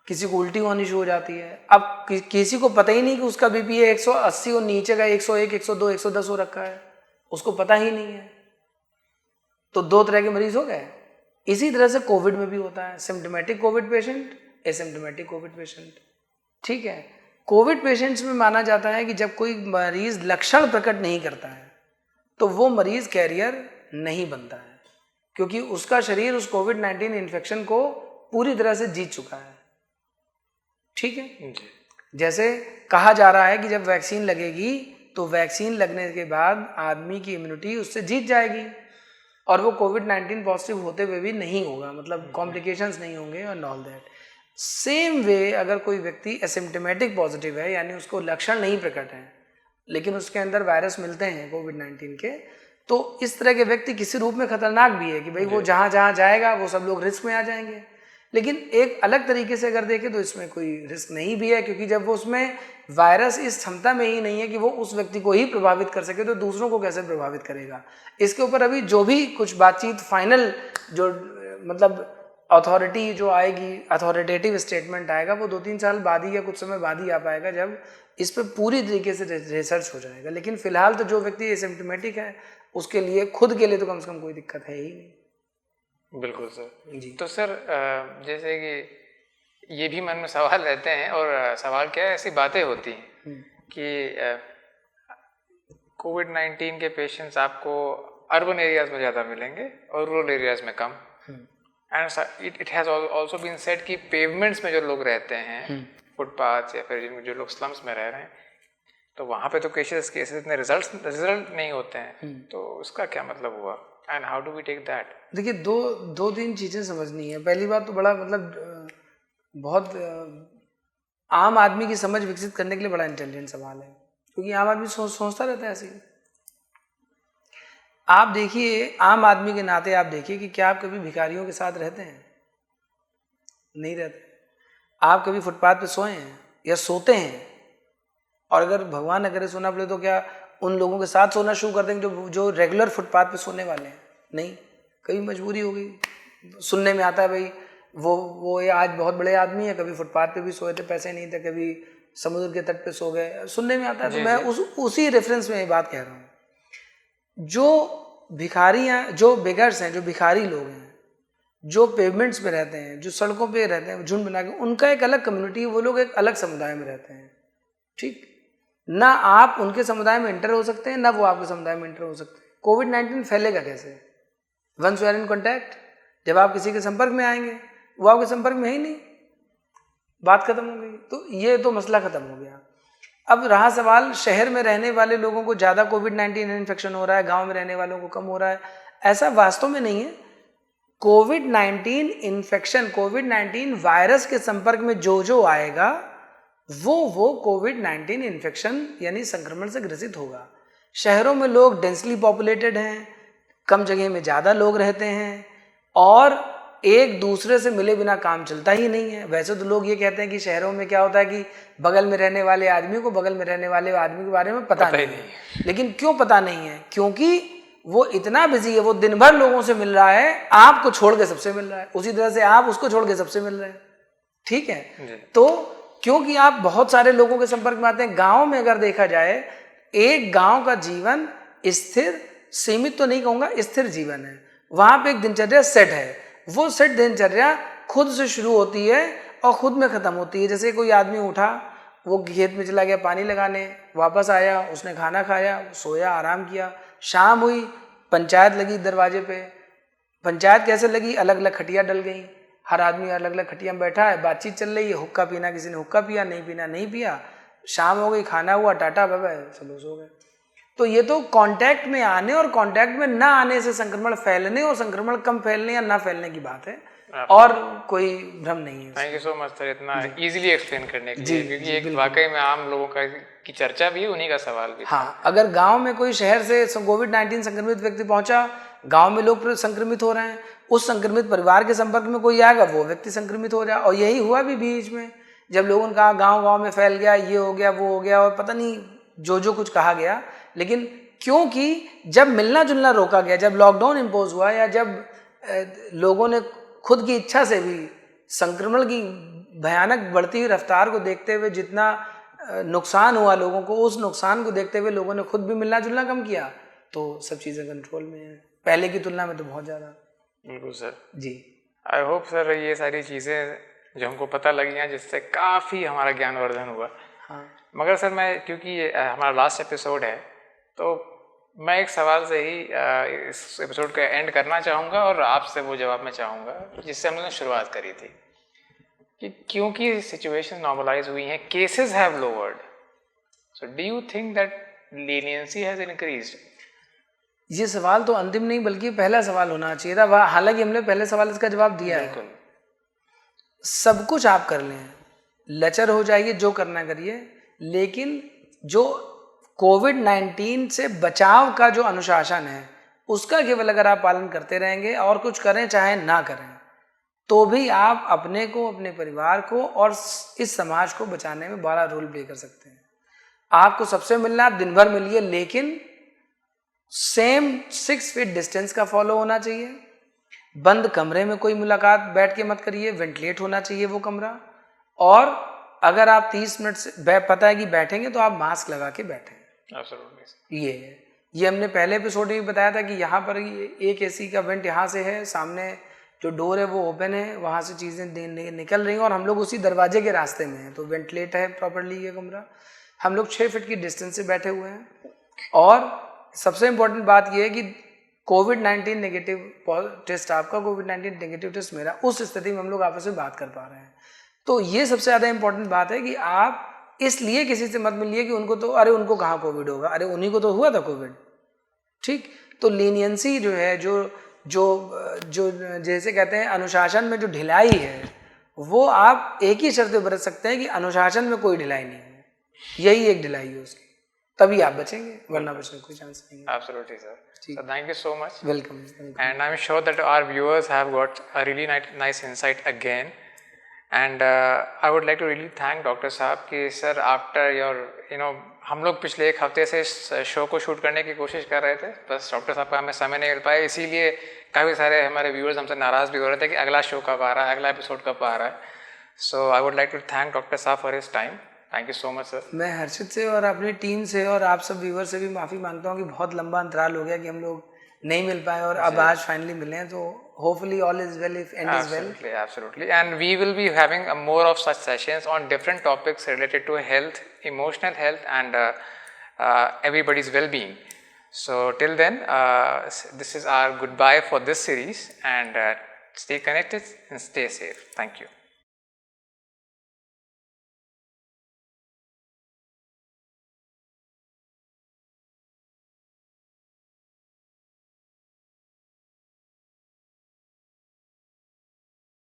किसी को उल्टी होनी शुरू हो जाती है। अब किसी को पता ही नहीं कि उसका बीपी 180 और नीचे का 101, 102, 110 हो रखा है, उसको पता ही नहीं है। तो दो तरह के मरीज हो गए। इसी तरह से कोविड में भी होता है, symptomatic Covid patient, asymptomatic Covid patient, ठीक है। कोविड पेशेंट्स में माना जाता है कि जब कोई मरीज लक्षण प्रकट नहीं करता है तो वो मरीज कैरियर नहीं बनता है, क्योंकि उसका शरीर उस कोविड-19 इन्फेक्शन को पूरी तरह से जीत चुका है, ठीक है। जैसे कहा जा रहा है कि जब वैक्सीन लगेगी तो वैक्सीन लगने के बाद आदमी की इम्यूनिटी उससे जीत जाएगी और वो कोविड-19 पॉजिटिव होते हुए भी नहीं होगा, मतलब कॉम्प्लिकेशंस नहीं होंगे और ऑल दैट। सेम वे अगर कोई व्यक्ति एसिम्प्टोमेटिक पॉजिटिव है, यानी उसको लक्षण नहीं प्रकट है लेकिन उसके अंदर वायरस मिलते हैं कोविड-19 के, तो इस तरह के व्यक्ति किसी रूप में खतरनाक भी है कि भाई वो जहाँ जहाँ जाएगा वो सब लोग रिस्क में आ जाएंगे। लेकिन एक अलग तरीके से अगर देखें तो इसमें कोई रिस्क नहीं भी है, क्योंकि जब वो उसमें वायरस इस क्षमता में ही नहीं है कि वो उस व्यक्ति को ही प्रभावित कर सके, तो दूसरों को कैसे प्रभावित करेगा। इसके ऊपर अभी जो भी कुछ बातचीत फाइनल जो मतलब अथॉरिटी जो आएगी, अथॉरिटेटिव स्टेटमेंट आएगा, वो 2-3 साल बाद ही या कुछ समय बाद ही आ पाएगा जब इस पर पूरी तरीके से रिसर्च हो जाएगा। लेकिन फिलहाल तो जो व्यक्ति एसिम्प्टोमेटिक है उसके लिए, खुद के लिए तो कम से कम कोई दिक्कत है ही नहीं। बिल्कुल सर जी। तो सर जैसे कि ये भी मन में सवाल रहते हैं, और सवाल क्या है, ऐसी बातें होती हैं कि कोविड-19 के पेशेंट्स आपको अर्बन एरियाज में ज़्यादा मिलेंगे और रूरल एरियाज में कम। And it has also been said कि पेवमेंट्स में जो लोग रहते हैं, फुटपाथ या फिर जो लोग स्लम्स में रह रहे हैं, तो वहाँ पे तो केसेस इतने रिजल्ट नहीं होते हैं। तो उसका क्या मतलब हुआ, and how do we take that? देखिए, दो तीन चीज़ें समझनी है। पहली बात तो बड़ा मतलब बहुत आम आदमी की समझ विकसित करने के लिए बड़ा इंटेलिजेंट सवाल है, क्योंकि आम आदमी सोचता रहता है ऐसे ही। आप देखिए, आम आदमी के नाते आप देखिए कि क्या आप कभी भिखारियों के साथ रहते हैं? नहीं रहते। आप कभी फुटपाथ पे सोए हैं या सोते हैं? और अगर भगवान न करे सोना पड़े तो क्या उन लोगों के साथ सोना शुरू कर देंगे जो रेगुलर फुटपाथ पे सोने वाले हैं? नहीं, कभी मजबूरी हो गई। सुनने में आता है भाई वो ये आज बहुत बड़े आदमी है, कभी फुटपाथ पे भी सोए थे, पैसे नहीं थे, कभी समुद्र के तट पे सो गए, सुनने में आता है। तो मैं उसी रेफरेंस में ये बात कह रहा हूँ। जो भिखारियाँ, जो बेगर्स हैं, जो भिखारी लोग हैं, जो पेवमेंट्स पे रहते हैं, जो सड़कों पे रहते हैं झुंड बना के, उनका एक अलग कम्युनिटी है, वो लोग एक अलग समुदाय में रहते हैं। ठीक, ना आप उनके समुदाय में एंटर हो सकते हैं, ना वो आपके समुदाय में एंटर हो सकते हैं। कोविड-19 फैलेगा कैसे? Once you are in contact, जब आप किसी के संपर्क में आएंगे, वो आपके संपर्क में है ही नहीं, बात खत्म हो गई। तो ये तो मसला खत्म हो गया। अब रहा सवाल, शहर में रहने वाले लोगों को ज़्यादा कोविड-19 इन्फेक्शन हो रहा है, गांव में रहने वालों को कम हो रहा है, ऐसा वास्तव में नहीं है। कोविड-19 इन्फेक्शन, कोविड-19 वायरस के संपर्क में जो आएगा वो कोविड-19 इन्फेक्शन यानी संक्रमण से ग्रसित होगा। शहरों में लोग डेंसली पॉपुलेटेड हैं, कम जगह में ज़्यादा लोग रहते हैं, और एक दूसरे से मिले बिना काम चलता ही नहीं है। वैसे तो लोग ये कहते हैं कि शहरों में क्या होता है कि बगल में रहने वाले आदमी को बगल में रहने वाले आदमी के बारे में पता नहीं है। लेकिन क्यों पता नहीं है? क्योंकि वो इतना बिजी है, वो दिन भर लोगों से मिल रहा है, आपको छोड़ के सबसे मिल रहा है, उसी तरह से आप उसको छोड़ के सबसे मिल रहे हैं। ठीक है, तो क्योंकि आप बहुत सारे लोगों के संपर्क में आते हैं। गाँव में अगर देखा जाए, एक गाँव का जीवन स्थिर, सीमित तो नहीं कहूँगा, स्थिर जीवन है। वहाँ पे एक दिनचर्या सेट है। वो सेट दिनचर्या खुद से शुरू होती है और खुद में ख़त्म होती है। जैसे कोई आदमी उठा, वो खेत में चला गया पानी लगाने, वापस आया, उसने खाना खाया, सोया, आराम किया, शाम हुई, पंचायत लगी दरवाजे पे। पंचायत कैसे लगी? अलग अलग खटिया डल गई, हर आदमी अलग अलग खटिया में बैठा है, बातचीत चल रही है, हुक्का पीना, किसी ने हुक्का पिया, नहीं पीना नहीं पिया, शाम हो गई, खाना हुआ, टाटा बाय बाय, चलो सो गए। तो ये तो कांटेक्ट में आने और कांटेक्ट में ना आने से संक्रमण फैलने और संक्रमण कम फैलने या ना फैलने की बात है, और कोई भ्रम नहीं है। Thank you so much sir, इतना इजीली एक्सप्लेन करने के लिए, क्योंकि एक वाकई में आम लोगों की चर्चा भी, उन्हीं का सवाल भी। हाँ, अगर गांव में कोई शहर से कोविड-19 संक्रमित व्यक्ति पहुंचा, गांव में लोग संक्रमित हो रहे हैं, उस संक्रमित परिवार के संपर्क में कोई आएगा, वो व्यक्ति संक्रमित हो जाए। और यही हुआ भी बीच में, जब लोगों ने कहा गाँव में फैल गया, ये हो गया, वो हो गया, और पता नहीं जो कुछ कहा गया। लेकिन क्योंकि जब मिलना जुलना रोका गया, जब लॉकडाउन इम्पोज हुआ, या जब लोगों ने खुद की इच्छा से भी संक्रमण की भयानक बढ़ती हुई रफ्तार को देखते हुए जितना नुकसान हुआ लोगों को, उस नुकसान को देखते हुए लोगों ने खुद भी मिलना जुलना कम किया, तो सब चीज़ें कंट्रोल में हैं, पहले की तुलना में तो बहुत ज़्यादा। बिल्कुल sir ji. I hope sir ये सारी चीज़ें जो हमको पता लगी हैं, जिससे काफ़ी हमारा ज्ञानवर्धन हुआ। हाँ, मगर सर मैं, क्योंकि हमारा लास्ट एपिसोड है, तो मैं एक सवाल से ही इस एपिसोड का एंड करना चाहूँगा, और आपसे वो जवाब मैं चाहूँगा जिससे हमने शुरुआत करी थी, कि क्योंकि सिचुएशन नॉर्मलाइज हुई हैं, cases have lowered, so do you think that leniency has increased? ये सवाल तो अंतिम नहीं बल्कि पहला सवाल होना चाहिए था। हालांकि हमने पहले सवाल इसका जवाब दिया है। सब कुछ आप कर लें, लचर हो जाइए, जो करना करिए, लेकिन जो कोविड-19 से बचाव का जो अनुशासन है, उसका केवल अगर आप पालन करते रहेंगे और कुछ करें चाहे ना करें, तो भी आप अपने को, अपने परिवार को और इस समाज को बचाने में बड़ा रोल प्ले कर सकते हैं। आपको सबसे मिलना, आप दिन भर मिलिए, लेकिन सेम 6 फीट डिस्टेंस का फॉलो होना चाहिए। बंद कमरे में कोई मुलाकात बैठ के मत करिए, वेंटिलेट होना चाहिए वो कमरा। और अगर आप 30 मिनट से पता है कि बैठेंगे तो आप मास्क लगा के बैठें। ये हमने पहले एपिसोड में भी बताया था कि यहाँ पर एक एसी का वेंट यहाँ से है, सामने जो डोर है वो ओपन है, वहाँ से चीज़ें निकल रही हैं और हम लोग उसी दरवाजे के रास्ते में हैं, तो वेंटिलेट है प्रॉपरली ये कमरा। हम लोग 6 फीट की डिस्टेंस से बैठे हुए हैं। और सबसे इम्पोर्टेंट बात ये है कि कोविड-19 नेगेटिव टेस्ट आपका, कोविड-19 नेगेटिव टेस्ट मेरा, उस स्थिति में हम लोग आपस में बात कर पा रहे हैं। तो ये सबसे ज़्यादा इम्पोर्टेंट बात है कि आप इसलिए किसी से मत मिलिए कि उनको तो, अरे उनको कहाँ कोविड होगा, अरे उन्हीं को तो हुआ था कोविड। ठीक, तो लीनियंसी जो है, जो जैसे कहते हैं अनुशासन में जो ढिलाई है, वो आप एक ही शर्त पे बरत सकते हैं कि अनुशासन में कोई ढिलाई नहीं है, यही एक ढिलाई है उसकी, तभी आप बचेंगे, वरना बचने कोई चांस नहीं है। Absolutely, sir. So thank you so much. Welcome. And I'm sure that our viewers have got a really nice insight again. And I would like to really thank Dr. साहब कि सर आफ्टर योर हम लोग पिछले 1 हफ्ते से इस show को shoot करने की कोशिश कर रहे थे, बस डॉक्टर साहब का हमें समय नहीं मिल पाया, इसीलिए काफ़ी सारे हमारे व्यूअर्स हमसे नाराज़ भी हो रहे थे कि अगला शो कब आ रहा है, अगला एपिसोड कब आ रहा है। So I would like to thank doctor साहब for his time. Thank you so much sir. मैं हर्षित से और अपनी टीम से और आप सब व्यूअर से भी माफ़ी मांगता हूँ कि बहुत लंबा अंतराल हो गया कि हम लोग नहीं मिल पाए और अब आज फाइनली मिले हैं, तो hopefully all is well if end is well. Absolutely. And we will be having more of such sessions on different topics related to health, emotional health, and everybody's well-being. So till then, this is our goodbye for this series, and stay connected and stay safe. Thank you.